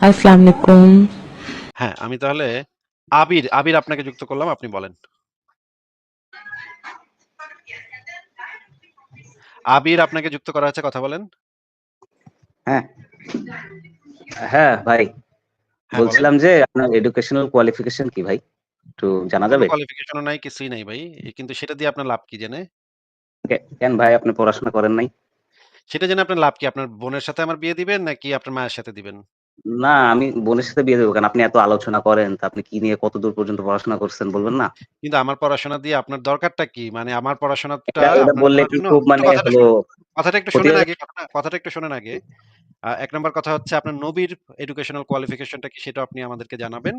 আসসালামু আলাইকুম। হ্যাঁ, আমি তাহলে আবির আপনাকে যুক্ত করলাম। আপনি বলেন। আবির আপনাকে যুক্ত করা হয়েছে, কথা বলেন। হ্যাঁ, হ্যাঁ ভাই। হ্যাঁ, বলেন। বলছিলাম যে আপনার এডুকেশনাল কোয়ালিফিকেশন কি ভাই? একটু জানা কোনো যাবে? কোয়ালিফিকেশনও নাই, কিছুই নাই ভাই। কিন্তু সেটা দিয়ে আপনার লাভ কি জেনে? কেন ভাই আপনি পড়াশোনা করেন নাই? সেটা জেনে আপনার লাভ কি? আপনার বোনের সাথে আমার বিয়ে দিবেন নাকি আপনার মায়ের সাথে দিবেন? না, আমি বোনের সাথে বিয়ে দেব কেন? আপনি এত আলোচনা করেন, তা আপনি কি নিয়ে কতদূর পর্যন্ত পড়াশোনা করছেন বলবেন না? কিন্তু আমার পড়াশোনা দিয়ে আপনার দরকারটা কি? মানে আমার পড়াশোনাটা এটা আপনার বললে করার কি জন্য খুব একটু মানে কথাটা হলো শুনুন। কথাটা একটু ক্ষতি শোনেন হয়ে আগে, কথাটা একটু শোনেন আগে। ১ নাম্বার কথা হচ্ছে আপনার নবীর এডুকেশনাল কোয়ালিফিকেশনটা কি সেটাও আপনি আমাদেরকে জানাবেন।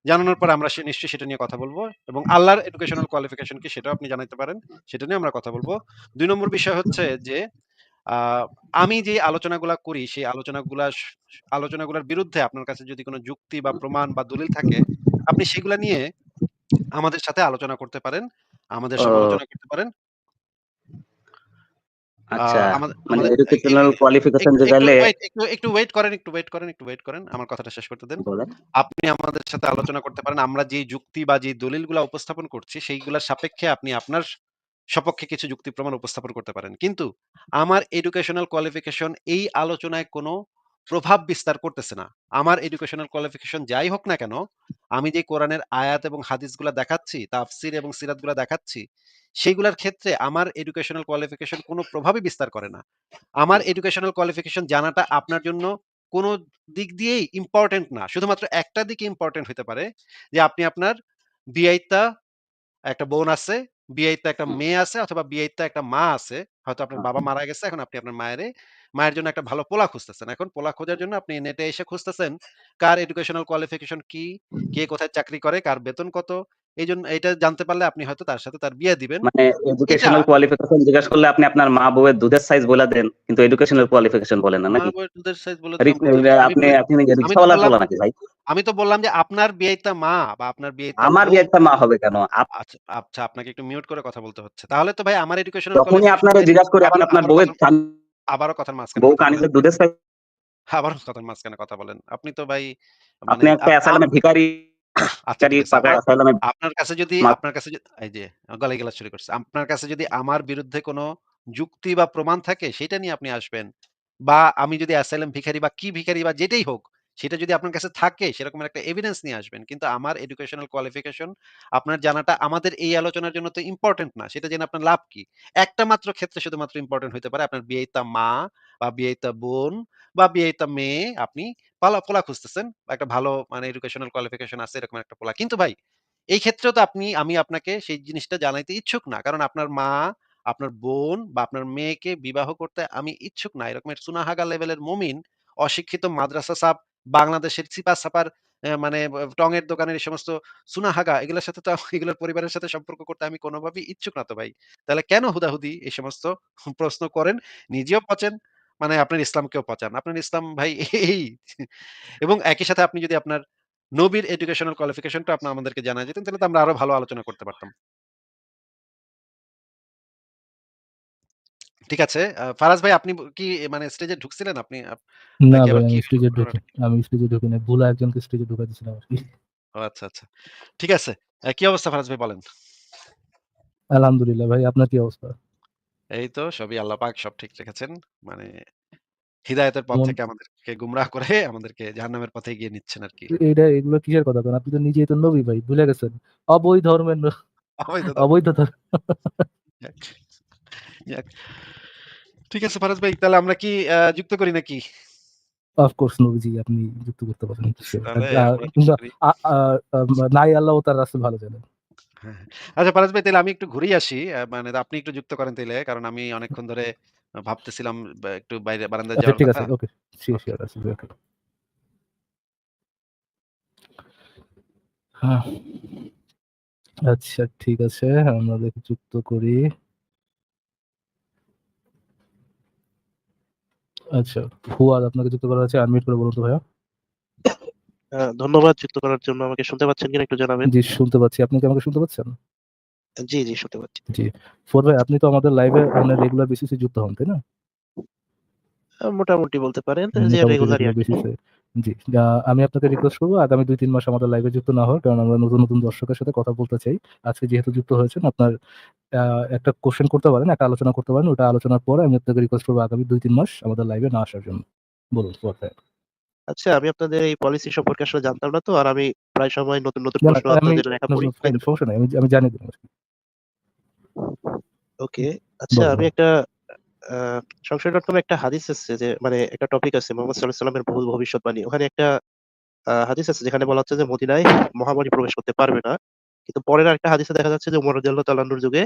জানানোর পর আমরা নিশ্চয়ই সেটা নিয়ে কথা বলব এবং আল্লাহর এডুকেশনাল কোয়ালিফিকেশন কি সেটাও আপনি জানাইতে পারেন। সেটা নিয়ে আমরা কথা বলব। ২ নম্বর বিষয় হচ্ছে যে আ আমি যে আলোচনাগুলা করি সেই আলোচনাগুলার বিরুদ্ধে আপনার কাছে যদি কোন যুক্তি বা প্রমাণ বা দলিল থাকে, আপনি সেগুলা নিয়ে আমাদের সাথে আলোচনা করতে পারেন, আমাদের ও সমালোচনা করতে পারেন। আ আচ্ছা, আমাদের মানে আমাদের এ এ এডুকেশনাল কোয়ালিফিকেশন একটু একটু যেটালে ওয়েট একটু ওয়েট করেন, একটু ওয়েট করেন। আমার কথাটা শেষ করতে দেন। বলেন। আপনি আমাদের সাথে আলোচনা করতে পারেন। আমরা যেই যুক্তি বা যেই দলিলগুলা উপস্থাপন করছি, সেইগুলার সাপেক্ষে আপনি আপনার সপক্ষে কিছু যুক্তি প্রমাণ উপস্থাপন করতে পারেন। কিন্তু আমার এডুকেশনাল কোয়ালিফিকেশন এই আলোচনায় কোনো প্রভাব বিস্তার করতেছে না। আমার এডুকেশনাল কোয়ালিফিকেশন যাই হোক না কেন, আমি যে কোরআনের আয়াত এবং হাদিসগুলা দেখাচ্ছি, তাফসির এবং সিরাতগুলা দেখাচ্ছি, সেগুলার ক্ষেত্রে আমার এডুকেশনাল কোয়ালিফিকেশন কোনো প্রভাবই বিস্তার করে না। আমার এডুকেশনাল কোয়ালিফিকেশন জানাটা আপনার জন্য কোনো দিক দিয়েই ইম্পোর্টেন্ট না। শুধুমাত্র একটা দিকে ইম্পোর্টেন্ট হইতে পারে যে আপনি আপনার বিয়াইত্তা একটা বোন আছে, বিয়াইত্তা একটা মেয়ে আছে অথবা বিয়াইত্তা একটা মা আছে। হয়তো আপনার বাবা মারা গেছে। এখন আপনি আপনার মায়ের জন্য একটা ভালো পোলা খুঁজতেছেন। এখন পোলা খোঁজার জন্য আপনি নেটে এসে খুঁজতেছেন কার এডুকেশনাল কোয়ালিফিকেশন কি, কে কোথায় চাকরি করে, কার বেতন কত। এইজন্য এইটা জানতে পারলে আপনি হয়তো তার সাথে তার বিয়ে দিবেন। মানে এটা এডুকেশনাল কোয়ালিফিকেশন জিজ্ঞাসা করলে আপনি আপনার মা বউয়ের দুধের সাইজ বলে দেন, কিন্তু এডুকেশনাল কোয়ালিফিকেশন বলেন না মা নাকি? বউয়ের দুধের সাইজ বলে দিলাম কোথায়? আপনি আপনি আমি তো রিক্সাওয়ালার বললাম পোলা নাকি ভাই? আমি তো বললাম যে আপনার বিয়াইত্তা মা বা আপনার বিয়াইত্তা আমার বোন। বিয়ের মা হবে কেন? আচ্ছা, আচ্ছা আপনাকে একটু মিউট করে কথা বলতে হচ্ছে। তাহলে তো ভাই আমার এডুকেশনাল যখনই কোয়ালিফিকেশন আপনারে দিয়ে জিজ্ঞাসা করি আপনি আবারও আপনার আবারও কথা আবারও কথার মাঝখানে বউ কথা বলেন। কানিতে দুধের সাইজ। আবারও কথার মাঝখানে কথা বলেন। আপনি তো ভাই মানে আপনি একটা অ্যাসাইলামে ভিখারি, আচ্ছা ঠিক আছে। পাকা অ্যাসাইলামে আপনার কাছে যদি এই যে গালিগালাজ শুরু করছে। আপনার কাছে যদি আমার বিরুদ্ধে কোনো যুক্তি বা প্রমাণ থাকে সেটা নিয়ে আপনি আসবেন। বা আমি যদি অ্যাসাইলাম ভিখারি বা কি ভিখারি বা যেটাই হোক, সেটা যদি আপনার কাছে থাকে সেরকম একটা এভিডেন্স নিয়ে আসবেন। কিন্তু আমার এডুকেশনাল কোয়ালিফিকেশন আপনার জানাটা আমাদের এই আলোচনার জন্য তো ইম্পোর্টেন্ট না। সেটা জেনে আপনার লাভ কি? একটা মাত্র ক্ষেত্রে শুধুমাত্র ইম্পোর্টেন্ট হইতে পারে আপনার বিয়েইত্তা মা বা বিয়েইত্তা বোন বা বিয়েইত্তা মেয়ে আপনি পোলা খুঁজতেছেন। একটা ভালো মানে এডুকেশনাল কোয়ালিফিকেশন আছে এরকম একটা পোলা। কিন্তু ভাই এই ক্ষেত্রেও তো আমি আপনাকে সেই জিনিসটা জানাইতে ইচ্ছুক না। কারণ আপনার মা, আপনার বোন বা আপনার মেয়েকে বিবাহ করতে আমি ইচ্ছুক না। এরকমের সুনাহাগা লেভেলের মুমিন, অশিক্ষিত মাদ্রাসা ছাপ, বাংলাদেশের চিপা-চাপার মানে টঙের দোকানের এই সমস্ত সুনাহাগা এগুলোর সাথে তো এগুলোর পরিবারের সাথে সম্পর্ক করতে আমি কোনোভাবেই ইচ্ছুক না তো ভাই। তাহলে কেন হুদাহুদি এই সমস্ত প্রশ্ন করেন? নিজেও পচেন, মানে আপনার ইসলামকেও পচান। আপনার ইসলাম ভাই এই এবং একই সাথে আপনি যদি আপনার নবীর এডুকেশনাল কোয়ালিফিকেশনটা আপনি আমাদেরকে জানায় যেতেন, তাহলে তো আমরা আরো ভালো আলোচনা করতে পারতাম। ঠিক আছে। ফারাজ ভাই আপনি কি মানে স্টেজে ঢুকছিলেন আপনি না নাকি ভাই, আবার কি আমি হলো স্টেজে ঢুকি ঘটনাটা কি? আমি স্টেজে ঢুকি নাই। ভুলে একজনকে স্টেজে ঢুকাই দিছিলাম আরকি। ও আচ্ছা, আচ্ছা। ঠিক আছে। কি অবস্থা ফারাজ ভাই বলেন? আলহামদুলিল্লাহ ভাই, আপনার কি অবস্থা? এই তো সবই আল্লাহ পাক সব ঠিক রেখেছেন। মানে হিদায়াতের পথ মন থেকে আমাদেরকে গুমরাহ করে আমাদেরকে জাহান্নামের পথে এগিয়ে নিচ্ছেন আরকি। এগুলো কিসের কথা কেন? আপনি তো নিজেই তো নবী ভাই, ভুলে গেছেন? অবৈ ধর্মের অবৈধ ধর্ম। অবৈধ ধর্ম। যাক, যাক। ঠিক আছে ফারাজ ভাই তাহলে আমরা কি যুক্ত করি নাকি? অফকোর্স নবীজি আপনি যুক্ত করতে পারেন। শিওর। তাহলে আমরা যুক্ত কিন্তু করি। নাই আল্লাহ ও তার রাসূল ভালো জানেন। হ্যাঁ, হ্যাঁ। আচ্ছা ফারাজ ভাই তাইলে আমি একটু ঘুরেই আসি। মানে আপনি একটু যুক্ত করেন তাইলে। কারণ আমি অনেকক্ষণ ধরে ভাবতেছিলাম একটু বাইরে বারান্দায় আচ্ছা যাওয়ার ঠিক কথা। আছে। ওকে। শিওর, ওকে। শিওর রাসূল ওকে। হ্যাঁ, আচ্ছা ঠিক আছে। আমরা দেখি যুক্ত করি। আচ্ছা, ফুয়াদ আপনাকে যুক্ত করা হয়েছে। আনমিউট করে বলুন তো ভাইয়া। ধন্যবাদ যুক্ত করার জন্য। আমাকে শুনতে পাচ্ছেন কিনা একটু জানাবেন? জি, শুনতে পাচ্ছি। আপনি কি আমাকে শুনতে পাচ্ছেন? জি, জি শুনতে পাচ্ছি। জি। ফুয়াদ ভাই, আপনি তো আমাদের লাইভে মানে রেগুলার বেসিসে যুক্ত হন, তাই না? মোটামুটি বলতে পারেন যে মোটামুটি রেগুলারই রেগুলার আরকি। বেসিসে। জি, আমি আপনাকে রিকোয়েস্ট করবো আগামী ২-৩ মাস আমাদের লাইভে যুক্ত না হওয়ার। কারণ আমরা নতুন, নতুন দর্শকের সাথে কথা বলতে চাই। আজকে যেহেতু যুক্ত হয়েছেন আপনার একটা কোয়েশ্চেন করতে পারেন, একটা আলোচনা করতে পারেন। ওটা আলোচনার পরে আমি আপনাকে রিকোয়েস্ট করবো আগামী ২-৩ মাস আমাদের লাইভে না আসার জন্য। বলুন পর্দায়। আচ্ছা, আমি আপনাদের এই পলিসি সম্পর্কে আসলে জানতাম না তো। আর আমি প্রায় সময় নতুন, নতুন না, না প্রশ্ন আমি আপনাদের লেখা পড়ি। ফাইন সমস্যা নাই। আমি জানিয়ে দিলাম আরকি। ওকে। আচ্ছা, বলেন আমি ভাই। একটা আ সংশয়.com একটা হাদিস আছে যে মানে একটা টপিক আছে মুহাম্মদ সাল্লাল্লাহু আলাইহি ওয়াসাল্লামের ভুল ভবিষ্যৎবাণী। ওখানে একটা হাদিস আছে যেখানে বলা হচ্ছে যে মদিনায় মহামারী প্রবেশ করতে পারবে না। কিন্তু পরের আরেকটা হাদিসে দেখা যাচ্ছে যে উমর রাদিয়াল্লাহু তাআলা আনহুর যুগে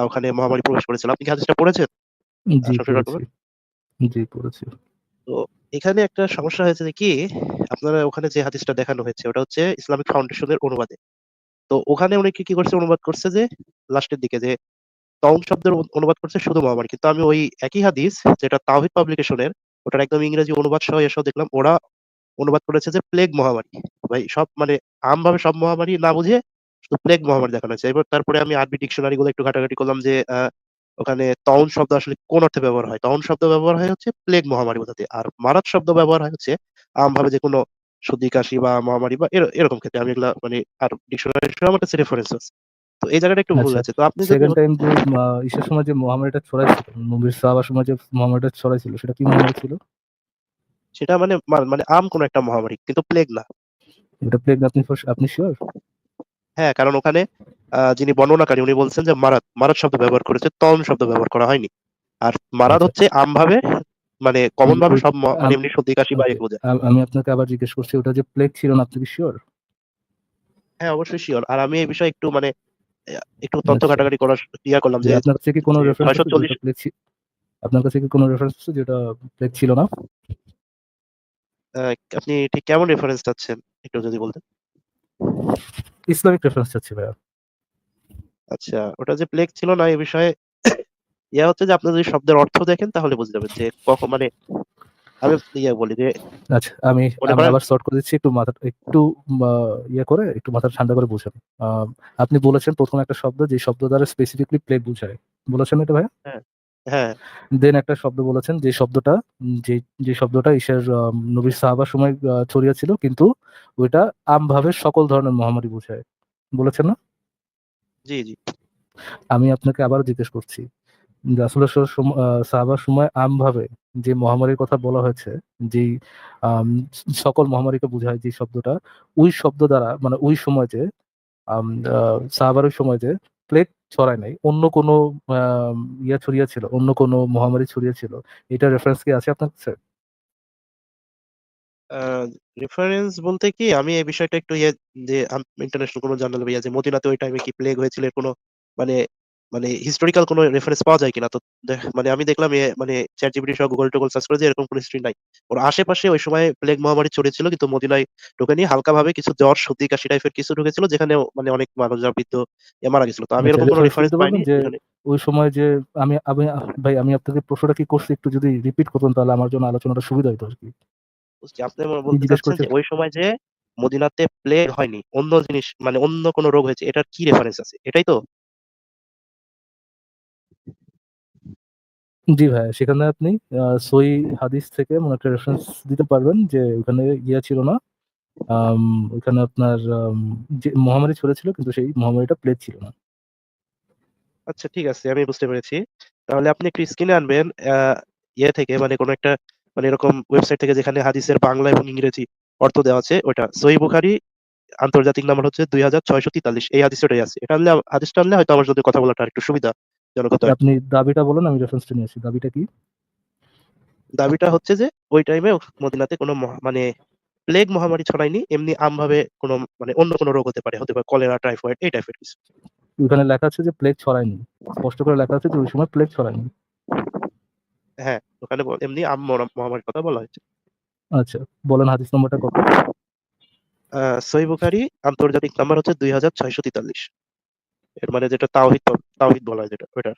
ওখানে মহামারী প্রবেশ করেছিল। আপনি কি হাদিসটা পড়েছেন? জি সংশয়.com পড়েছি। এর? জি পড়েছি। তো এখানে একটা সমস্যা হয়েছে যে কি, আপনারা ওখানে যে হাদিসটা দেখানো হয়েছে ওটা হচ্ছে ইসলামিক ফাউন্ডেশনের অনুবাদে। তো ওখানে উনি কি করছে, অনুবাদ করছে যে লাস্টের দিকে যে তাউন শব্দের অনুবাদ করছে শুধু মহামারী। কিন্তু আমি ওই একই হাদিস যেটা তাওহীদ পাবলিকেশনের, ওটার একদম ইংরেজি অনুবাদ সহ এসব দেখলাম ওরা অনুবাদ করেছে যে প্লেগ মহামারী। ভাই সব মানে আমভাবে সব মহামারী না বুঝে শুধু প্লেগ মহামারী দেখানো হয়েছে। এবার তারপরে আমি আরবি ডিকশনারি গুলো একটু ঘাটাঘাটি করলাম যে ওখানে তাউন শব্দ আসলে কোন অর্থে ব্যবহার হয়। তাউন শব্দ ব্যবহার হয় হচ্ছে প্লেগ মহামারী বোঝাতে। আর মারাত শব্দ ব্যবহার হয় হচ্ছে আমভাবে যেকোনো সর্দি কাশি বা মহামারী বা এরকম ক্ষেত্রে। আমি এগুলা মানে আর ডিকশনারি সহ আমার কাছে রেফারেন্স আছে। তো এই জায়গাটা একটু ভুল আচ্ছা। আছে। তো আপনি যদি সেকেন্ড টাইম যে ইসের সময় যে মহামারীটা ছড়াইছিল, নবীর সাহাবার সময় যে মহামারীটা ছড়াইছিল সেটা কি মহামারী ছিল? সেটা মানে মানে কোন একটা মহামারী কিন্তু প্লেগ না। এটা প্লেগ না, আপনি সিউর? হ্যাঁ, কারণ ওখানে যিনি বর্ণনাকারী উনি বলছেন যে মারাত শব্দ ব্যবহার করেছে, তন শব্দ ব্যবহার করা হয়নি। আর মারাত আচ্ছা। হচ্ছে আমভাবে মানে কমন ভাবে ওই সব মানে আম এমনি সর্দি কাশি বা ওকে। বোঝায়। আমি আপনাকে আবার জিজ্ঞেস করছি ওটা যে প্লেগ ছিল না, আপনি কি সিউর? হ্যাঁ, অবশ্যই সিওর। আর আমি এই বিষয়ে একটু মানে একটু তথ্য আচ্ছা। ঘাটাঘাটি করার করলাম যে যে আপনার কাছে কি কোনো যে রেফারেন্স আছে যে ৬৪০। ওটা আপনার কাছে কি কোনো রেফারেন্স আছে যে ওটা প্লেগ ছিল না? আ আপনি ঠিক কেমন রেফারেন্স চাচ্ছেন? একটু যদি বলতেন। ইসলামিক রেফারেন্স চাচ্ছি ভাইয়া। আচ্ছা, ওটা যে প্লেগ ছিল না এই বিষয়ে হচ্ছে যে আপনি যদি শব্দের অর্থ দেখেন তাহলে বুঝে যাবেন যে কখন মানে আমি বলি যে আচ্ছা, আমি মনে আমি করেন আবার শর্ট করে দিচ্ছি। একটু মাথাটা একটু আ করে একটু মাথাটা ঠান্ডা করে বুঝেন। আ আপনি বলেছেন ১ম একটা শব্দ যে শব্দ দ্বারা স্পেসিফিকলি প্লেগ বুঝায়। বলেছেন না এটা ভাইয়া? হ্যাঁ, হ্যাঁ, দেন একটা শব্দ বলেছেন যে শব্দটা যে শব্দটা ইসের নবীর সাহাবার সময় ছড়িয়ে ছিল কিন্তু ওইটা আমভাবে সকল ধরনের মহামারী বোঝায়। বলেছেন না? জি, জি। আমি আপনাকে আবারও জিজ্ঞেস করছি। রাসূলের সাহাবার সময় আমভাবে যে মহামারীর কথা বলা হয়েছে, যেই আম সকল মহামারীকে বোঝায় যে শব্দটা, ওই শব্দ দ্বারা মানে ওই সময় যে আম আ সাহাবার ওই সময় যে প্লেগ ছড়ায় নাই। অন্য কোনো আম ছড়িয়েছিল, অন্য কোনো মহামারী ছড়িয়েছিল। এটার রেফারেন্স কি আছে আপনার কাছে? আ রেফারেন্স বলতে কি আমি এই বিষয়টা একটু যে ইন্টারন্যাশনাল কোনো জার্নাল বা যে মদিনাতে ওই টাইমে কি প্লেগ হয়েছিল এর কোনো মানে মানে হিস্টোরিক্যাল কোনো রেফারেন্স পাওয়া যায় কিনা? তো মানে আমি দেখলাম মানে ChatGPT সহ Google-টোগল সার্চ করে যে এরকম কোনো হিস্ট্রি নাই। ওর আশেপাশে ওই সময় প্লেগ মহামারী ছড়িয়েছিল কিন্তু মদিনায় ঢোকেনি। হালকাভাবে কিছু জ্বর, সর্দি, কাশি টাইপের কিছু ঢুকেছিল যেখানে মানে অনেক মানুষ যারা বৃদ্ধ মারা গেছিল। তো আমি আচ্ছা, এরকম কোনো রেফারেন্সটা রেফারেন্স দিতে পাইনি পারবেন যে যেখানে ওই সময় যে আমি আমি ভাই আমি আপনাকে প্রশ্নটা কি করছি একটু যদি রিপিট করতেন তাহলে আমার জন্য আলোচনাটা সুবিধা হইতো আরকি। বুঝছি। আপনি কি বলতে জিজ্ঞেস চাচ্ছেন করছেন? যে ওই সময় যে মদিনাতে প্লেগ হয়নি, অন্য জিনিস মানে অন্য কোনো রোগ হয়েছে এটার কি রেফারেন্স আছে? এটাই তো? জি ভাইয়া, সেখানে আপনি সহিহ হাদিস থেকে মনে একটা রেফারেন্স দিতে পারবেন যে ওখানে ছিল না। আম ওখানে আপনার যে মহামারী ছড়িয়েছিল কিন্তু সেই মহামারীটা প্লেগ ছিল না। আচ্ছা, ঠিক আছে, আমি বুঝতে পেরেছি। তাহলে আপনি একটু স্ক্রিনে আনবেন থেকে মানে কোন একটা মানে এরকম ওয়েবসাইট থেকে যেখানে হাদিসের বাংলা এবং ইংরেজি অর্থ দেওয়া আছে ওইটা। সহিহ বুখারী আন্তর্জাতিক নাম্বার হচ্ছে ২৬৪৩। এই হাদিস ওটাই আছে। এটা আনলে হাদিসটা আনলে হয়তো আমার সাথে কথা বলাটা আরেকটু সুবিধাজনক হতো আরকি। আপনি দাবিটা বলেন, আমি রেফারেন্সটা নিয়ে আসি। দাবিটা কি? দাবিটা হচ্ছে যে ওই টাইমে মদিনাতে কোন মানে প্লেগ মহামারী ছড়ায়নি। এমনি আমভাবে কোন মানে অন্য কোন রোগ হতে পারে। হতে পারে কলেরা, টাইফয়েড এই টাইপের কিছু। ওখানে লেখা আছে যে প্লেগ ছড়ায়নি। স্পষ্ট করে লেখা আছে যে ওই সময় প্লেগ ছড়ায়নি। হ্যাঁ, ওখানে এমনি মহামারীর কথা বলা হয়েছে। আচ্ছা, বলেন হাদিস নম্বরটা কত? সহিহ বুখারী আন্তর্জাতিক নাম্বার হচ্ছে ২৬৪৩। এর মানে যেটা তাওহীদ বলা হয় যেটা ওইটা।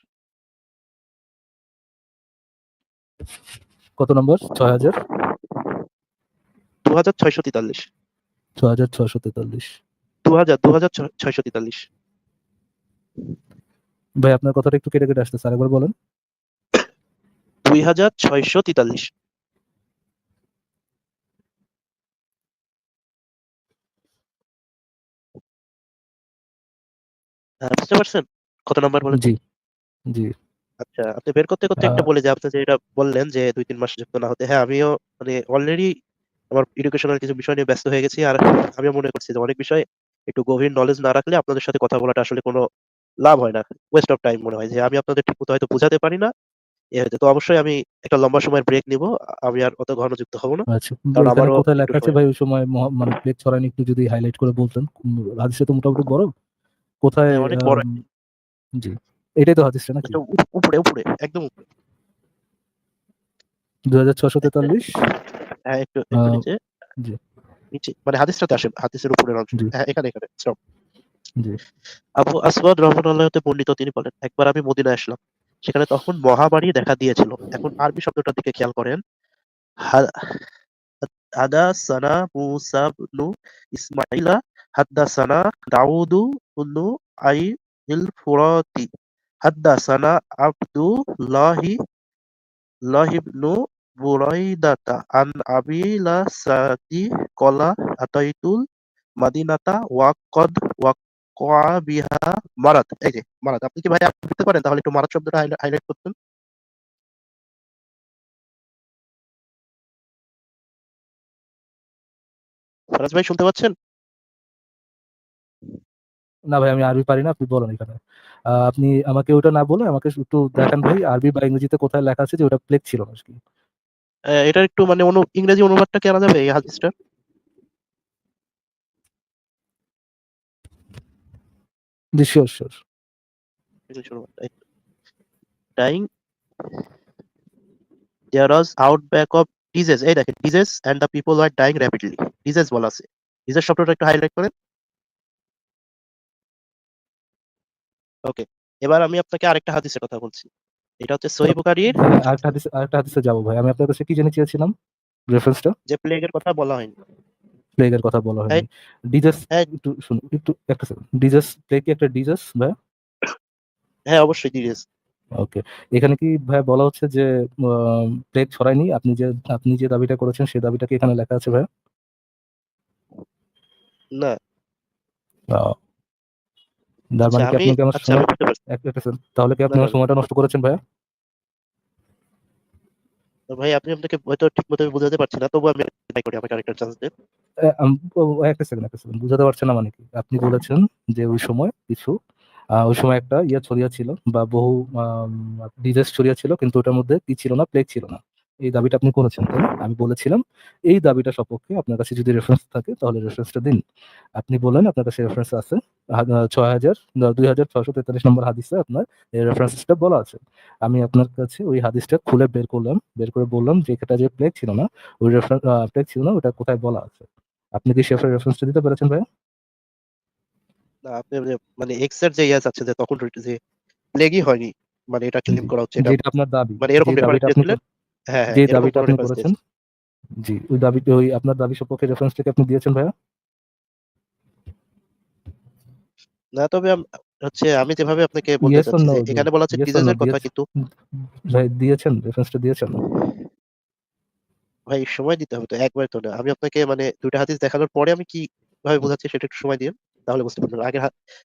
কত নম্বর? ৬০০০? ২৬৪৩। ৬৬৪৩। ২৬৪৩। ভাই আপনার কথাটা একটু কেটে, কেটে আসতেছে। আরেকবার বলেন। ২৬৪৩। বুঝতে পারছেন? কত নাম্বার বলেন তো? জি, জি। আচ্ছা, আপনি বের করতে, করতে আ একটা বলি যে আপনি যে এটা বললেন যে ২-৩ মাস যুক্ত না হতে। হ্যাঁ, আমিও মানে অলরেডি আমার এডুকেশনাল কিছু বিষয় নিয়ে ব্যস্ত হয়ে গেছি। আর আমিও মনে করছি যে অনেক বিষয় একটু গভীর নলেজ না রাখলে আপনাদের সাথে কথা বলাটা আসলে কোনো লাভ হয় না। ওয়েস্ট অফ টাইম মনে হয় যে আমি আপনাদের ঠিকমতো হয়তো বুঝাতে পারি না। এ হয়তো তো অবশ্যই আমি একটা লম্বা সময়ের ব্রেক নিবো। আমি আর অত ঘন যুক্ত হব না। আচ্ছা। কারণ এখানে আমারও কোথায় একটু লেখা আছে সময় ভাই ওই সময় মানে প্লেগ ছড়ায়নি একটু যদি হাইলাইট করে বলতেন? হাদিসটা তো মোটামুটি বড়। কোথায় হ্যাঁ, অনেক বড় জি। এটাই তো হাদিসটা নাকি? একটা উপরে, উপরে একদম উপরে। ২৬৪৩ হ্যাঁ, একটু, আ একটু নিচে, জি, নিচে মানে হাদিসটাতে আসেন। হাদিসের উপরের অংশ। জি, হ্যাঁ, এখানে, এখানে। স্টপ। জি। আবু আসওয়াদ রাহমাতুল্লাহ হতে বর্ণিত তিনি বলেন, একবার আমি মদিনায় আসলাম। সেখানে তখন মহামারী দেখা দিয়েছিল। এখন আরবি শব্দটার দিকে খেয়াল করেন। হা- হাদাসানা মুসা ইবনু ইসমাইলা হাদাসানা দাউদু ইবনু আইল ফুরাতি হাদাসানা আব্দুল্লাহি ইবনু বুরাইদাতা আন আবি লাসাতি কলা আতাইতুল মাদিনাতা ওয়াকদ ওয়াকআ বিহা মারাত। এই যে মারাত, আপনি কি ভাই বুঝতে পারেন? তাহলে একটু মারাত শব্দটা হাইলাইট করতেন। ফারাজ ভাই শুনতে পাচ্ছেন? না ভাই আমি আরবি পারি না, আপনি বলেন এখানে। আপনি আমাকে ওটা না বলে আমাকে একটু দেখান ভাই আরবি বা ইংরেজিতে কোথায় লেখা আছে যে ওটা প্লেগ ছিল আরকি। এটার একটু মানে ইংরেজি অনুবাদটা কি আনা যাবে এই হাদিসটার? জি, সিউর, সিউর। ইংরেজি অনুবাদটা dying there was outbreak of disease। এই দেখেন disease and the people were dying rapidly। disease বলা আছে। disease শব্দটা একটু হাইলাইট করেন। ওকে, এবার আমি আপনাকে আরেকটা হাদিসের কথা বলছি। এটা হচ্ছে সহিহ বুখারীর হ্যাঁ, আরেকটা হাদিসে যাবো ভাই। আমি আপনার কাছে কি জানতে চেয়েছিলাম? রেফারেন্সটা? যে প্লেগের কথা বলা হয়নি। প্লেগের কথা বলা হ্যাঁ, হয়নি। ডিজাস হ্যাঁ, একটু শুনুন, একটু একটা সেকেন্ড। ডিজাস প্লেগ কি একটা ডিজাস ভাই? হ্যাঁ, অবশ্যই disease। ওকে। এখানে কি ভাই বলা হচ্ছে যে প্লেগ ছড়ায়নি? আপনি যে দাবিটা করেছেন সেই দাবিটা কি এখানে লেখা আছে ভাই? না। আ তার মানে কি আপনি কি আমার আচ্ছা, সময় আমি বুঝতে পারছি। একটা সেকেন্ড, তাহলে কি না, আপনি না, আমার সময়টা নষ্ট করেছেন ভাইয়া? তো ভাই আপনাকে হয়তো ঠিকমতো আমি বুঝাতে পারছি না। তবুও আমি ট্রাই করি, আমাকে আরেকটা চান্স দেন। এ আম ও একটা সেকেন্ড বুঝাতে পারছেন না মানে কি? আপনি বলেছেন যে ওই সময় কিছু ওই সময় একটা ছড়িয়ে ছিল বা বহু ডিজিজ ছড়িয়ে ছিল কিন্তু ওটার মধ্যে কি ছিল না? প্লেগ ছিল না। এই দাবিটা আপনি করেছেন, তাই না? আমি বলেছিলাম এই দাবিটা সপক্ষে আপনার কাছে যদি রেফারেন্স থাকে তাহলে রেফারেন্সটা দিন। আপনি বললেন আপনার কাছে রেফারেন্স আছে। ২৬৪৩ নম্বর হাদিসে আপনার এই রেফারেন্সটা বলা আছে। আমি আপনার কাছে ওই হাদিসটা খুলে বের করলাম। বের করে বললাম যে এটা যে প্লেগ ছিল না, ওই প্লেগ ছিল না ওটা কোথায় বলা আছে। আপনি কি শেফের রেফারেন্সটা দিতে পেরেছেন ভাইয়া? না, আপনি মানে এক্স এর যে আছে যে তখন যে প্লেগই হয়নি। মানে এটা ক্লেম জি। করা হচ্ছে এটা যেটা আপনার দাবি, মানে এরকম যে রেফারেন্স দাবিটা আপনি দিয়েছিলেন। হ্যাঁ, হ্যাঁ, যে এরকম দাবিটা কোন আপনি রেফারেন্স করেছেন, দিয়েছেন? জি, ওই আপনার দাবি সপক্ষে রেফারেন্সটা কি আপনি দিয়েছেন ভাইয়া? না, তবে হচ্ছে আমি যেভাবে আপনাকে বলতে ইয়েস অর চাচ্ছি নো যে জি, এখানে বলা আছে ইয়েস অর ডিজিজ নো এর কথা দিয়েছেন কিন্তু ভাই, দিয়েছেন রেফারেন্সটা দিয়েছেন? ভাই সময় দিতে হবে তো, একবার তো না। আমি আপনাকে মানে দুইটা হাদিস দেখানোর পরে আমি কি ভাবে বোঝাচ্ছি সেটা একটু সময় দিন, তাহলে বুঝতে পারবেন। আগের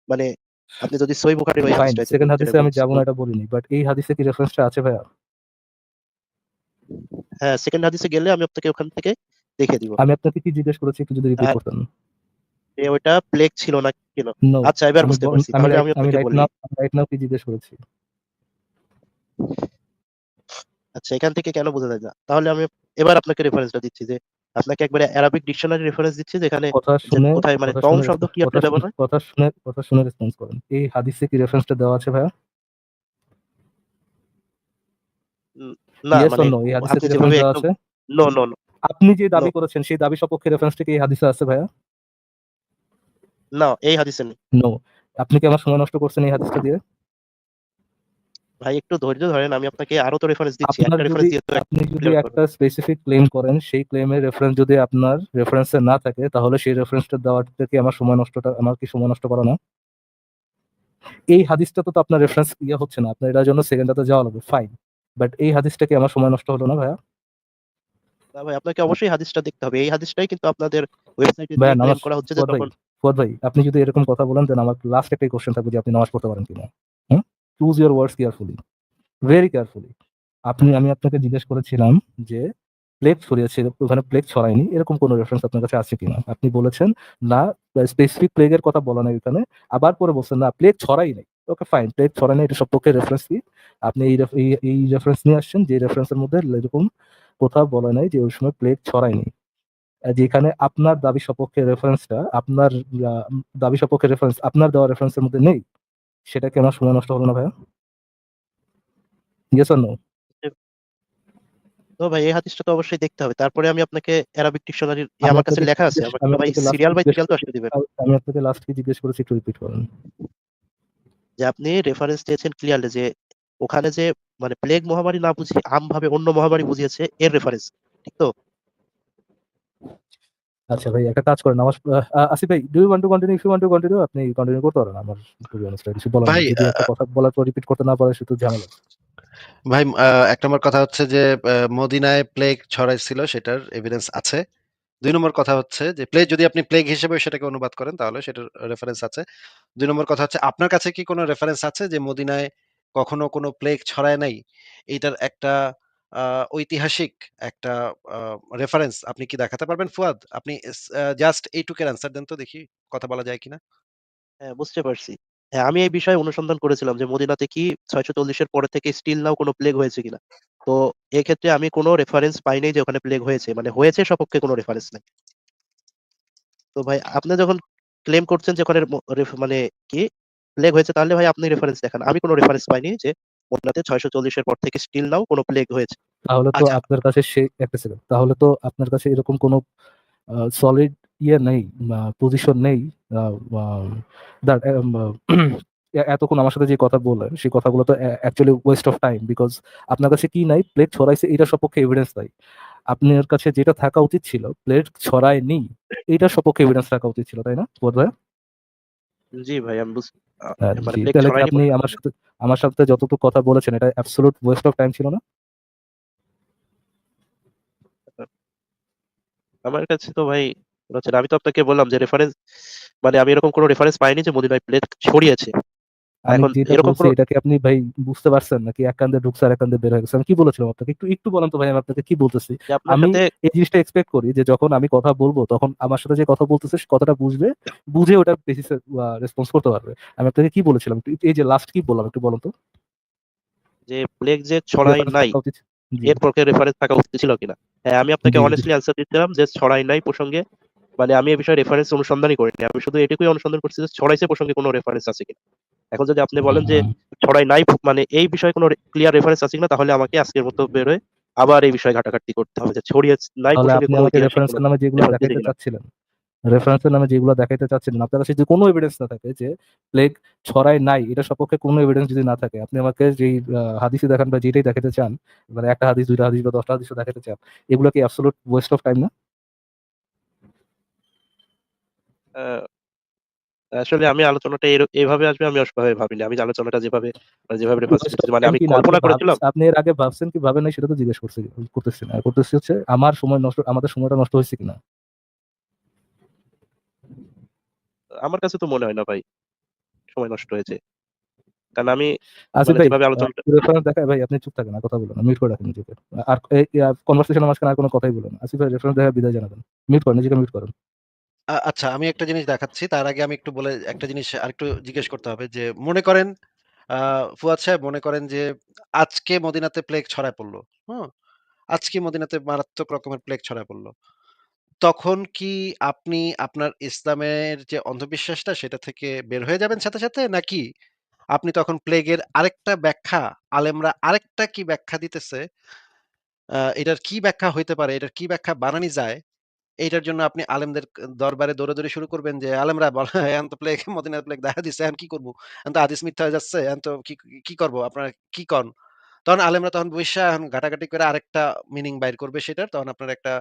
মানে আপনি যদি সহিহ বুখারীর ওই ফাইন, হাদিসটাই সেকেন্ড যেটা হাদিসে আমি যাব না এটা বলিনি। বাট এই হাদিসে কি রেফারেন্সটা আছে ভাইয়া? হ্যাঁ, সেকেন্ড হাদিসে গেলে আমি আপনাকে ওখান থেকে দেখে দিব। আমি আপনাকে কি জিজ্ঞেস করেছি একটু যদি রিপিট আর করতেন? ওইটা প্লেগ ছিল না কেন? নো, আচ্ছা, এবার আমি বুঝতে পারছি। আমি তাহলে রাইট আমি আমি আপনাকে রাইট বলি। নাও রাইট নাও কি জিজ্ঞেস করেছি? আচ্ছা, এখান থেকে কেন বোঝা যায় না? তাহলে আমি এবার আপনাকে রেফারেন্সটা দিচ্ছি যে আপনাকে একবারে অ্যারাবিক ডিকশনারি রেফারেন্স দিচ্ছি যেখানে কথা যে শুনে কোথায় মানে কথা তৌন শুনে শব্দ কি আপনি ব্যবহার হয়। কথা শুনে রেসপন্স করেন। এই হাদিসে কি রেফারেন্সটা দেওয়া আছে ভাইয়া? উম, না ইয়েস মানে অর নো এই হাদিসে আপনি কি রেফারেন্স যেভাবে দেওয়া একদম আছে? নো, নো, নো, আপনি যে নো, দাবি করেছেন সেই দাবি সপক্ষে রেফারেন্সটা কি এই হাদিসে আছে ভাইয়া? না, এই হাদিসে নেই। নো। আপনি কি আমার সময় নষ্ট করছেন এই হাদিসটা দিয়ে? ভাই একটু ধৈর্য ধরেন, আমি আপনাকে আরো তো রেফারেন্স দিচ্ছি। আপনার একটা যদি রেফারেন্স দিয়ে তো আপনি যদি ক্লিয়ার করুন। একটা স্পেসিফিক ক্লেম করেন, সেই ক্লেমের রেফারেন্স যদি আপনার রেফারেন্সে না থাকে, তাহলে সেই রেফারেন্সটা দেওয়াটা কি আমার কি সময় নষ্ট করা না? এই হাদিসটা তো আপনার রেফারেন্স হচ্ছে না। আপনার এটার জন্য সেকেন্ডটাতে যাওয়া লাগবে। ফাইন। বাট এই হাদিসটা কি আমার সময় নষ্ট হলো না ভাইয়া? না ভাই, আপনাকে অবশ্যই হাদিসটা দেখতে হবে। এই হাদিসটাই কিন্তু আপনাদের ওয়েবসাইটে দিয়ে ভাইয়া ক্লেম নামাজ করা হচ্ছে যে ফুয়াদ ভাই, তখন ফুয়াদ ভাই, আপনি যদি এরকম কথা বলেন দেন আমার লাস্ট একটাই কোশ্চেন থাকবে যে আপনি নামাজ পড়তে পারেন কিনা। Hmm, choose your words carefully, very carefully. আমি আপনাকে জিজ্ঞেস করেছিলাম যে প্লেগ ছড়িয়েছে, ওখানে প্লেগ ছড়ায়নি, এরকম কোনো রেফারেন্স আপনার কাছে আছে কিনা। আপনি বলেছেন না, স্পেসিফিক প্লেগের কথা বলা নাই এখানে। আবার পরে বলছেন না, প্লেগ ছড়াই নাই। ওকে ফাইন, প্লেগ ছড়াই নাই, এটা সবপক্ষে রেফারেন্স কি? আপনি এই রেফারেন্স নিয়ে আসছেন যে রেফারেন্সের মধ্যে এরকম কোথাও বলা নাই যে ওই সময় প্লেগ ছড়ায়নি। যেখানে আপনার দাবি সপক্ষে রেফারেন্সটা আপনার দাবি সপক্ষে রেফারেন্স আপনার দেওয়া রেফারেন্সের মধ্যে নেই, সেটা কি আমার সময় নষ্ট হলো না ভাইয়া? Yes or no? তো ভাই এই হাদিসটা তো অবশ্যই দেখতে হবে, তারপরে আমি আপনাকে অ্যারাবিক ডিকশনারির আমি আমার কাছে আপনাকে লেখা আছে, আমাকে আমি তো ভাই আপনাকে লাস্ট সিরিয়াল বাই জিজ্ঞেস সিরিয়াল তো করেছি, আসতে দিবেন। আমি আপনাকে লাস্ট কি জিজ্ঞেস করেছি একটু রিপিট করেন। যে আপনি রেফারেন্স দিয়েছেন ক্লিয়ারলি যে ওখানে যে মানে প্লেগ মহামারী না বুঝিয়ে আমভাবে অন্য মহামারী বুঝিয়েছে এর রেফারেন্স, ঠিক তো? আচ্ছা ভাই, একটা কাজ করেন, আমার আসিফ ভাই, do you want to continue? If you want to continue আপনি কন্টিনিউ করতে পারেন। আমার টু বি অনেস্ট কিছু বলার নেই, ভাই যদি একটা কথা বলার পর রিপিট করতে না পারে সেটা ঝামেলা। ভাই ১ নম্বর কথা হচ্ছে যে মদিনায় প্লেগ ছড়াইছিল সেটার এভিডেন্স আছে। ২ নম্বর কথা হচ্ছে যে যদি আপনি প্লেগ হিসেবে সেটাকে অনুবাদ করেন তাহলে সেটার রেফারেন্স আছে। ২ নম্বর কথা হচ্ছে আপনার কাছে কি কোনো রেফারেন্স আছে যে মদিনায় কখনো কোনো প্লেগ ছড়ায় নাই? এইটার একটা আ ঐতিহাসিক একটা আ রেফারেন্স আপনি কি দেখাতে পারবেন ফুয়াদ? আপনি জাস্ট এইটুকের অ্যান্সার দেন তো দেখি কথা বলা যায় কিনা? হ্যাঁ, বুঝতে পারছি। হ্যাঁ, আমি এই বিষয়ে অনুসন্ধান করেছিলাম যে মদিনাতে কি ৬৪০ এর পরে থেকে স্টিল নাও কোনো প্লেগ হয়েছে কিনা। তো এক্ষেত্রে আমি কোনো রেফারেন্স পাইনি যে ওখানে প্লেগ হয়েছে, মানে হয়েছে সপক্ষে কোনো রেফারেন্স নাই। তো ভাই আপনি যখন ক্লেম করছেন যে ওখানে মানে কি প্লেগ হয়েছে, তাহলে ভাই আপনি রেফারেন্স দেখান। আমি কোনো রেফারেন্স পাইনি যে মদিনাতে ৬৪০ এর পর থেকে স্টিল নাও কোনো প্লেগ হয়েছে। তাহলে তো আচ্ছা, আপনার কাছে সেই একটা সেকেন্ড, তাহলে তো আপনার কাছে এরকম কোনো সলিড ইয়ে নেই, পজিশন নেই, আহ, আহ, that, এতক্ষণ আমার সাথে যে কথা বললেন সেই কথাগুলো তো actually West of time, because আপনার কাছে কি নাই, প্লেট ছড়াইছে এটা সপক্ষে এভিডেন্স নাই। আপনার কাছে যেটা থাকা উচিত ছিল, প্লেট ছড়ায়নি, এটা সপক্ষে এভিডেন্স থাকা উচিত ছিল, তাই না বোধ হয়? জি ভাই, আমি মানে জি, প্লেগ তাহলে কি ছড়ায়নি আপনি আমার সাথে যতটুকু কথা বলেছেন এটা অ্যাবসলিউট ওয়েস্ট অফ টাইম ছিল না? আমার কাছে তো ভাই মনে হচ্ছে না। আমি তো আপনাকে বললাম যে রেফারেন্স, মানে আমি এরকম কোনো রেফারেন্স পাইনি যে মদিনায় প্লেগ ছড়িয়েছে। আমি এখন যেটা এরকম বলছি কোনো এটাকে আপনি ভাই বুঝতে পারছেন নাকি এক কান্দে ঢুকছে আর এক কান্দে বের হয়ে গেছে? আমি কি বলেছিলাম আপনাকে, একটু একটু বলেন তো ভাই, আমি আপনাকে কি বলতেছি। যে আপনার আমি সাথে এই জিনিসটা এক্সপেক্ট করি যে যখন আমি কথা বলবো তখন আমার সাথে যে কথা বলতেছে সে কথাটা বুঝবে, বুঝে ওটার বেসিসে রেসপন্স করতে পারবে। আমি আপনাকে কি বলেছিলাম, এই যে লাস্ট কি বললাম একটু বলুন তো। যে প্লেগ যে ছড়াই রেফারেন্স নাই থাকা উচিত। জি, এর পক্ষে রেফারেন্স থাকা উচিত ছিল কিনা। হ্যাঁ, আমি আপনাকে জি, জি। অনেস্টলি অ্যান্সার দিচ্ছিলাম যে ছড়াই নাই প্রসঙ্গে, মানে আমি এই বিষয়ে রেফারেন্স অনুসন্ধানই করিনি। আমি শুধু এটুকুই অনুসন্ধান করছি যে ছড়াইছে প্রসঙ্গে কোনো রেফারেন্স আছে কিনা। এখন যদি আপনি বলেন যে হুম। ছড়াই নাই, মানে এই বিষয়ে কোনো ক্লিয়ার রেফারেন্স আছে কিনা, তাহলে আমাকে আজকের মতো বেরোয় আবার এই বিষয়ে ঘাটাঘাটি করতে হবে যে ছড়িয়ে নাই তাহলে প্রসঙ্গে আপনি কোনো আমাকে ঐতিহাসিক কোনো রেফারেন্সের নামে যেগুলো রেফারেন্স আছে দেখাইতে কিনা। চাচ্ছিলেন, রেফারেন্সের নামে যেগুলো দেখাইতে চাচ্ছিলেন, আপনার কাছে যদি কোনো এভিডেন্স না থাকে যে প্লেগ ছড়ায় নাই, এটা সপক্ষে কোনো এভিডেন্স যদি না থাকে, আপনি আমাকে যেই হাদিসে দেখান বা যেটাই দেখাতে চান, মানে একটা হাদিস, দুইটা হাদিস বা 10টা হাদিসও দেখাতে চান, এগুলো কি অ্যাবসলিউট ওয়েস্ট অফ টাইম না? আহ, আসলে আমি আলোচনাটা এইভাবে আসবে আমি আসলে ভাবিনি। আমি আলোচনাটা যেভাবে যেভাবে রেফারেন্স ওয়েস্ট অফ করতেছি, মানে টাইম আমি কি না, কল্পনা করেছিলাম। আপনি এর আগে ভাবছেন কি ভাবেন নাই সেটা তো জিজ্ঞেস করতেছি না, করতেছি হচ্ছে আমার সময় নষ্ট, আমাদের সময়টা নষ্ট হয়েছে কিনা। আমার কাছে তো মনে হয় না ভাই সময় নষ্ট হয়েছে, কারণ আমি আসিফ মানে ভাই, যেভাবে আলোচনাটা। রেফারেন্স দেখায় ভাই, আপনি চুপ থাকেন না, কথা বলেন না, মিউট করে রাখেন নিজেকে। আর কনভারসেশনের মাঝখানে আর কোনো কথাই বলেন না। আসিফ ভাই, রেফারেন্স দেখা বিদায় জানাবেন। মিউট করেন, নিজেকে মিউট করেন। আচ্ছা আমি একটা জিনিস দেখাচ্ছি। তার আগে আমি একটু বলে একটা জিনিস আরেকটু জিজ্ঞেস করতে হবে যে মনে করেন আ ফুয়াদ সাহেব মনে করেন যে আজকে মদিনাতে প্লেগ ছড়ায় পড়ল। হুম? আজকে মদিনাতে মারাত্মক রকমের প্লেগ ছড়ায় পড়ল। তখন কি আপনি আপনার ইসলামের যে অন্ধবিশ্বাসটা সেটা থেকে বের হয়ে যাবেন সাথে, সাথে? নাকি আপনি তখন প্লেগের আরেকটা ব্যাখ্যা, আলেমরা আরেকটা কি ব্যাখ্যা দিতেছে, এটার কি ব্যাখ্যা হইতে পারে, এটার কি ব্যাখ্যা বানানি যায়, এইটার জন্য আপনি আলেমদের দরবারে দৌড়াদৌড়ি শুরু করবেন যে, "আলেমরা বল এখন তো প্লেগ মদিনার প্লেগ দেখা দিছে। এখন কি করব? এখন তো হাদিস মিথ্যা হয়ে যাচ্ছে। এখন তো কি করব? আপনারা কি কন?" তখন আলেমরা তখন বইসা এখন ঘাটাঘাটি করে আরেকটা মিনিং বাইর করবে সেটার। তখন আপনার একটা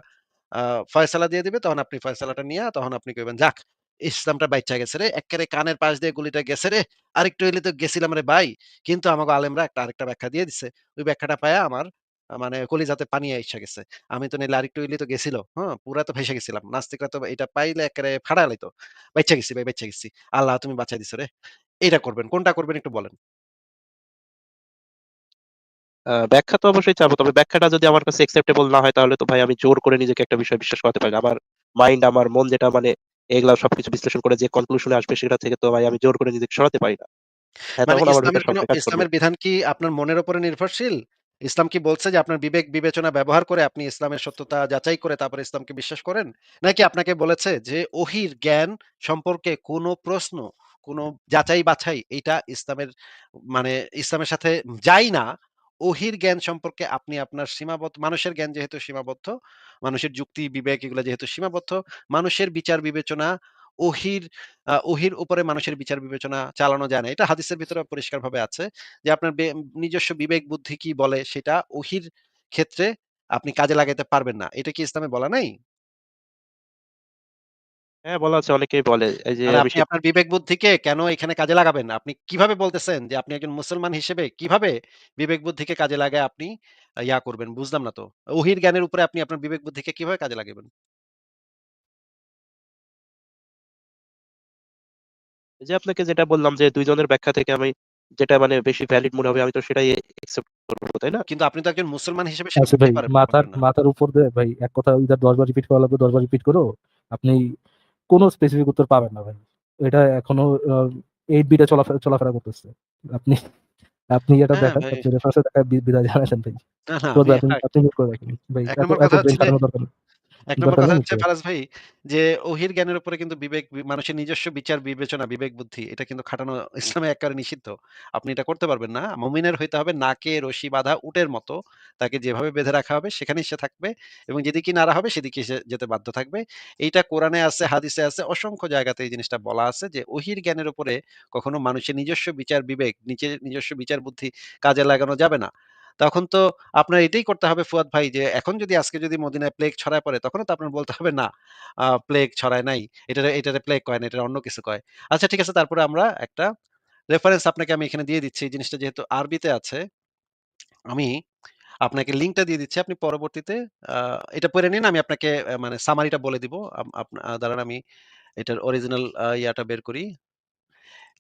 আ ফয়সালা দিয়ে দিবে। তখন আপনি ফয়সালাটা নিয়া তখন আপনি কইবেন, "যাক! ইসলামটা বাইচ্চা গেছে রে। এক্কেরে কানের পাশ দিয়ে গুলিটা গেছে রে। আরেকটু হইলে তো গেছিলাম রে ভাই। কিন্তু আমাগো আলেমরা আরেকটা ব্যাখ্যা দিয়ে দিছে। ওই ব্যাখ্যাটা পাইয়া আমার মানে কলিজাতে পানি আইসা গেছে। আমি তো নাইলে আরেকটু হইলেই তো গেছিল। হ্যাঁ? পুরা তো ভাইসা গেছিলাম। নাস্তিকরা তো এটা পাইলে একেবারে ফাড়ায় লাইতো। বাইচ্চা গেছি ভাই, বাইচ্চা গেছি। আল্লাহ তুমি বাঁচায় দিছো রে। এইটা করবেন। কোনটা করবেন একটু বলেন? ব্যাখ্যা তো অবশ্যই চাবো, তবে ব্যাখ্যাটা যদি আমার কাছে অ্যাকসেপ্টেবল না হয় তাহলে তো ভাই আমি জোর করে নিজেকে একটা বিষয় বিশ্বাস করাতে পারি না। আমার মাইন্ড, আমার মন যেটা মানে এগুলা সবকিছু বিশ্লেষণ করে যে কনক্লুশনে আসবে সেটা থেকে তো ভাই আমি জোর করে নিজেকে সরাতে পারি না। হ্যাঁ, মানে তখন আমার ভিতর সংশয় কাজ করবে। ইসলামের বিধান কি আপনার মনের উপরে নির্ভরশীল? ইসলাম কি বলছে যে আপনার বিবেক বিবেচনা ব্যবহার করে আপনি ইসলামের সত্যতা যাচাই করে তারপরে ইসলামকে বিশ্বাস করেন? নাকি আপনাকে বলেছে যে ওহীর জ্ঞান সম্পর্কে কোনো প্রশ্ন, কোনো যাচাই বাছাই এটা ইসলামের মানে ইসলামের সাথে যায় না। ওহীর জ্ঞান সম্পর্কে আপনি আপনার সীমাবদ্ধ মানুষের জ্ঞান যেহেতু সীমাবদ্ধ, মানুষের যুক্তি বিবেক এগুলা যেহেতু সীমাবদ্ধ, মানুষের বিচার বিবেচনা ওহীর ওহীর উপরে মানুষের বিচার বিবেচনা চালানো যায় না। এটা হাদিসের ভিতরে পরিষ্কারভাবে আছে যে আপনার নিজস্ব বিবেক বুদ্ধি কি বলে সেটা ওহীর ক্ষেত্রে আপনি কাজে লাগাইতে পারবেন না। এটা কি ইসলামে বলা নাই? হ্যাঁ, বলা আছে, অনেকেই বলে এই যে তাহলে আমি আপনি আপনার বিবেক বুদ্ধিকে কেন এখানে কাজে লাগাবেন? আপনি কিভাবে বলতেছেন যে আপনি একজন মুসলমান হিসেবে কিভাবে বিবেক বুদ্ধিকে কাজে লাগায় আপনি ইয়া করবেন? বুঝলাম না তো। ওহীর জ্ঞানের উপরে আপনি আপনার বিবেক বুদ্ধিকে কিভাবে কাজে লাগাবেন? এই যে আপনাকে যেটা বললাম যে ২ জনের ব্যাখ্যা থেকে আমি যেটা মানে বেশি ভ্যালিড মনে হবে আমি তো সেটাই অ্যাকসেপ্ট করব, তাই না? কিন্তু আপনি তো একজন মুসলমান হিসেবে সেটা আচ্ছা ভাই, করতেই মাথার পারবেন না। মাথার উপর দিয়ে ভাই এক কথা ইদার 10 বার রিপিট করা লাগবে, 10 বার রিপিট করো, আপনি কোনো স্পেসিফিক উত্তর পাবেন না ভাই। এটা এখনো 8 বিটে চলাফেরা করতেছে। আপনি আপনি এটা হ্যাঁ, দেখান, ভাই। আপনি রেফারেন্সে দেখা বিদায় জানাচ্ছেন ভাই। না, না তো আমি আপনি আপনি মিউট করে রাখেন ভাই। ১ এত নম্বর এত কথা ব্রেন হচ্ছে যে খাটানোর দরকার নেই। ১ নম্বর দরকার কথা নেই, মিউট হচ্ছে করে রাখেন। ফারাজ ভাই যে ওহির জ্ঞানের উপরে কিন্তু মানুষের নিজস্ব বিচার বিবেচনা, বিবেক বুদ্ধি এটা কিন্তু খাটানো ইসলামে এক্কেবারে নিষিদ্ধ। আপনি এটা করতে পারবেন না। মুমিনের হইতে হবে নাকে রশি বাঁধা উটের মতো। তাকে যেভাবে বেঁধে রাখা হবে সেখানেই সে থাকবে এবং যেদিকেই নাড়া হবে সেদিকেই সে যেতে বাধ্য থাকবে। এইটা কোরআনে আছে, হাদিসে আছে, অসংখ্য জায়গাতে এই জিনিসটা বলা আছে যে ওহির জ্ঞানের উপরে কখনো মানুষের নিজস্ব বিচার বিবেক, নিজস্ব বিচার বুদ্ধি কাজে লাগানো যাবে না। তখন তো আপনার এটাই করতে হবে ফুয়াদ ভাই যে এখন যদি আজকে যদি মদিনায় প্লেগ ছড়ায় পড়ে তখনও তো আপনার বলতে হবে না প্লেগ ছড়ায় নাই। এটারে প্লেগ কয় না, এটারে অন্য কিছু কয়। আচ্ছা ঠিক আছে তারপরে আমরা একটা রেফারেন্স আপনাকে আমি এখানে দিয়ে দিচ্ছি। এই জিনিসটা যেহেতু আরবিতে আছে, আমি আপনাকে লিঙ্কটা দিয়ে দিচ্ছি। আপনি পরবর্তীতে আ এটা পড়ে নিন। আমি আপনাকে মানে সামারিটা বলে দিব। দাঁড়ান আমি এটার অরিজিনাল ইয়াটা বের করি।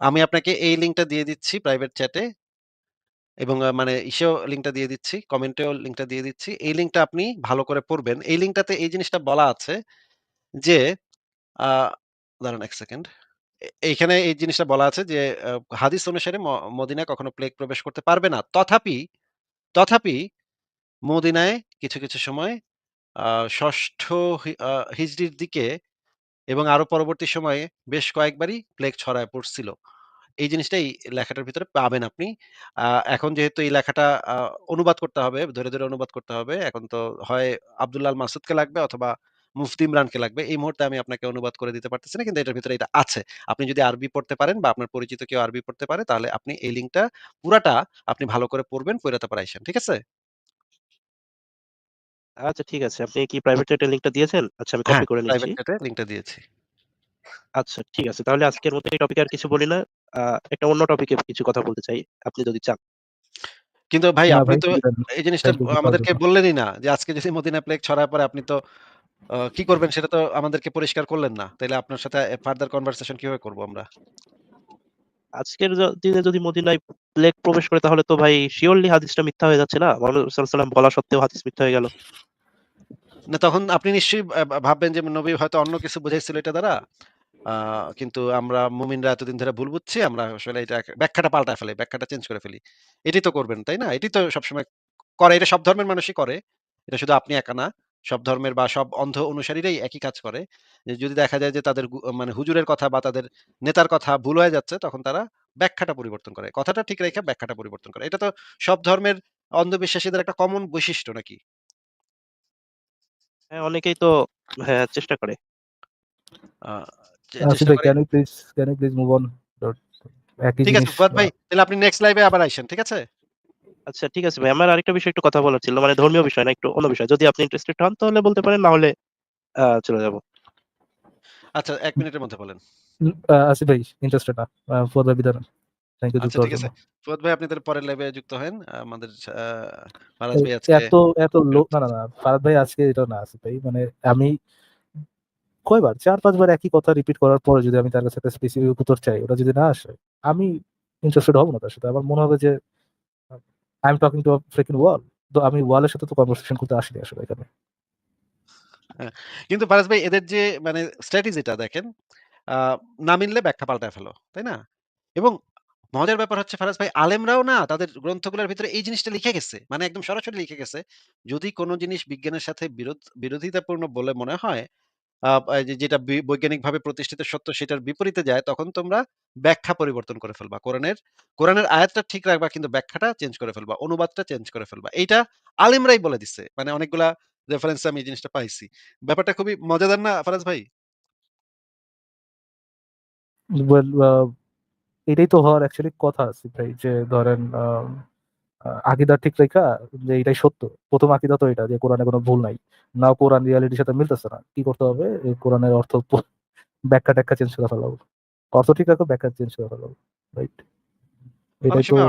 আমি আপনাকে এই লিঙ্কটা দিয়ে দিচ্ছি প্রাইভেট চ্যাটে। এবং মানে ইসেও লিঙ্কটা দিয়ে দিচ্ছি, কমেন্টেও লিঙ্কটা দিয়ে দিচ্ছি। এই লিঙ্কটা আপনি ভালো করে পড়বেন। এই লিঙ্কটাতে এই জিনিসটা বলা আছে যে, আ দাঁড়ান ১ সেকেন্ড। এইখানে এই জিনিসটা বলা আছে যে, আ হাদিস অনুসারে মদিনায় কখনো প্লেগ প্রবেশ করতে পারবে না। তথাপি মদিনায় কিছু সময় আ ৬ষ্ঠ হিজরির দিকে এবং আরো পরবর্তী সময়ে বেশ কয়েকবারই প্লেগ ছড়ায় পড়ছিল। এই জিনিসটা এই লেখাটার ভিতরে পাবেন আপনি। আ এখন যেহেতু এই লেখাটা অনুবাদ করতে হবে, ধরে অনুবাদ করতে হবে। এখন তো হয় আব্দুল্লাহ আল মাসুদকে লাগবে অথবা মুফতি ইমরানকে লাগবে। এই মুহূর্তে আমি আপনাকে অনুবাদ করে দিতে পারতেছি না। কিন্তু এটার ভিতরে এটা আছে। আপনি যদি আরবি পড়তে পারেন বা আপনার পরিচিত কেউ আরবি পড়তে পারে তাহলে আপনি এই লিঙ্কটা পুরাটা আপনি ভালো করে পড়বেন, পইড়া তারপর আইসেন। ঠিক আছে? আচ্ছা ঠিক আছে। আপনি কি প্রাইভেট চ্যাটে লিংকটা দিয়েছেন? আচ্ছা আমি হ্যাঁ, কপি করে নিচ্ছি। প্রাইভেট চ্যাটে লিঙ্কটা দিয়েছি। আচ্ছা ঠিক আছে। তাহলে আজকের মতো এই টপিকে আর কিছু বলি না। আ একটা অন্য টপিকে কিছু কথা বলতে চাই। আপনি যদি চান। কিন্তু ভাই না আপনি ভাই, তো বিদায়। এই জিনিসটা থ্যাংক ইউ কিছু আসবে আমাদেরকে না। বললেনই না যে আজকে যদি মদিনায় প্লেগ ছড়ায় পড়ে আপনি তো কি করবেন সেটা তো আমাদেরকে পরিষ্কার করলেন না। তাইলে আপনার সাথে ফার্দার কনভারসেশন কিভাবে করব আমরা? আজকের দিনে যদি মদিনায় প্লেগ প্রবেশ করে তাহলে তো ভাই সিউরলি হাদিসটা মিথ্যা হয়ে যাচ্ছে না? মুহাম্মদ সাল্লাল্লাহু আলাইহি ওয়াসাল্লাম বলা সত্ত্বেও হাদিস মিথ্যা হয়ে গেল। না তখন আপনি নিশ্চয়ই ভাববেন যে নবী হয়তো অন্য কিছু বুঝাইছিল এটা দ্বারা। আ কিন্তু আমরা মুমিনরা এতদিন ধরে ভুল বুঝছি। আমরা আসলে এটা ব্যাখ্যাটা পাল্টায় ফেলি, ব্যাখ্যাটা চেঞ্জ করে ফেলি। এটাই তো করবেন, তাই না? এটাই তো সবসময় করে। এটা সব ধর্মের মানুষই করে। এটা শুধু আপনি একা না। সব ধর্মের বা সব অন্ধ অনুসারীরাই একই কাজ করে। যে যদি দেখা যায় যে তাদের মানে হুজুরের কথা বা তাদের নেতার কথা ভুল হয়ে যাচ্ছে তখন তারা ব্যাখ্যাটা পরিবর্তন করে। কথাটা ঠিক রেখে ব্যাখ্যাটা পরিবর্তন করে। এটা তো সব ধর্মের অন্ধবিশ্বাসীদের একটা কমন বৈশিষ্ট্য নাকি? হ্যাঁ, অনেকেই তো হ্যাঁ, চেষ্টা করে। আ আসিফ চেষ্টা ভাই, করে। Can you please move on? একই ঠিক আছে জিনিস। ফুয়াদ ভাই, তাহলে আপনি নেক্সট লাইভে আবার আইসেন। ঠিক আছে? আচ্ছা ঠিক আছে ভাই। আমার আরেকটা বিষয় একটু কথা বলার ছিল। মানে ধর্মীয় বিষয় না, একটু অন্য বিষয়। যদি আপনি ইন্টারেস্টেড হন তাহলে বলতে পারেন, না হলে চলে যাব। আচ্ছা ১ মিনিটের মধ্যে বলেন। আসিফ ভাই ইন্টারেস্টেড না। ফর দ্য বিদায়। থ্যাংক ইউ যুক্ত আচ্ছা হওয়ার ঠিক জন্য। আছে। ফুয়াদ ভাই আপনি তাহলে পরের লাইভে যুক্ত হেন। আমাদের ফারাজ এ ভাই আজকে এত না, না, না। ফারাদ ভাই আজকে এটা না আসিফ ভাই। মানে আমি কয়বার ৪-৫ বার একই কথা রিপিট করার পরে যদি আমি তার কাছে একটা স্পেসিফিক উত্তর চাই, ওটা যদি না আসে, আমি ইন্টারেস্টেড হব না তার সাথে। আমার মনে হবে যে I am talking to a freaking wall. তো আমি ওয়ালের সাথে তো কনভারসেশন করতে আসিনি আসলে এখানে। হ্যাঁ, কিন্তু ফারাজ ভাই এদের যে মানে স্ট্র্যাটেজিটা দেখেন, আ না মিললে ব্যাখ্যা পাল্টায় ফেলো। তাই না? এবং মজার ব্যাপার হচ্ছে ফারাজ ভাই আলেমরাও না তাদের গ্রন্থগুলোর ভিতরে এই জিনিসটা লিখে গেছে। মানে একদম সরাসরি লিখে গেছে। যদি কোন জিনিস বিজ্ঞানের সাথে বিরোধিতাপূর্ণ বলে মনে হয়, এই যে যেটা বৈজ্ঞানিকভাবে প্রতিষ্ঠিত সত্য সেটার বিপরীতে যায়, তখন তোমরা ব্যাখ্যা পরিবর্তন করে ফেলবা। কোরআনের আয়াতটা ঠিক রাখবা কিন্তু ব্যাখ্যাটা চেঞ্জ করে ফেলবা। অনুবাদটা চেঞ্জ করে ফেলবা। এইটা আলেমরাই বলে দিছে। মানে অনেকগুলা রেফারেন্স এ আমি এই জিনিসটা পাইছি। ব্যাপারটা খুবই মজাদার না ফারাজ ভাই? ওয়েল এটাই তো হওয়ার অ্যাকচুয়ালি কথা আসিফ ভাই, যে ধরেন আকীদা ঠিক রাইখা যে এটাই সত্য। ১ম আকীদা তো এটা যে কোরআনে কোনো ভুল নাই। নাও কোরআন রিয়ালিটির সাথে মিলতেছে না। কি করতে হবে? এই কোরআনের অর্থ ব্যাখ্যা-ট্যাখ্যা চেঞ্জ করে ফেলাবো। অর্থ ঠিক রাখো, ব্যাখ্যা চেঞ্জ করে ফেলাবো। রাইট? অনেক এটাই তো সময়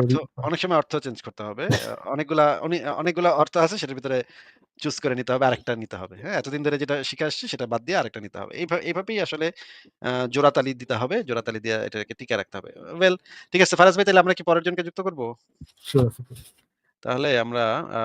অনেক সময় অর্থ চেঞ্জ করতে হবে। অনেকগুলা অর্থ আছে সেটার ভিতরে চুজ করে নিতে হবে, আরেকটা নিতে হবে। হ্যাঁ? এতদিন ধরে যেটা শিখে আসছি সেটা বাদ দিয়ে আরেকটা নিতে হবে। এভাবেই আসলে জোড়াতালি দিতে হবে। জোড়াতালি দিয়ে এটাকে টিকায় রাখতে হবে। ওয়েল ঠিক আছে ফারাজ ভাই তাহলে আমরা কি পরের জনকে যুক্ত করব? শিওর আসিফ ভাই। তাহলে আমরা আ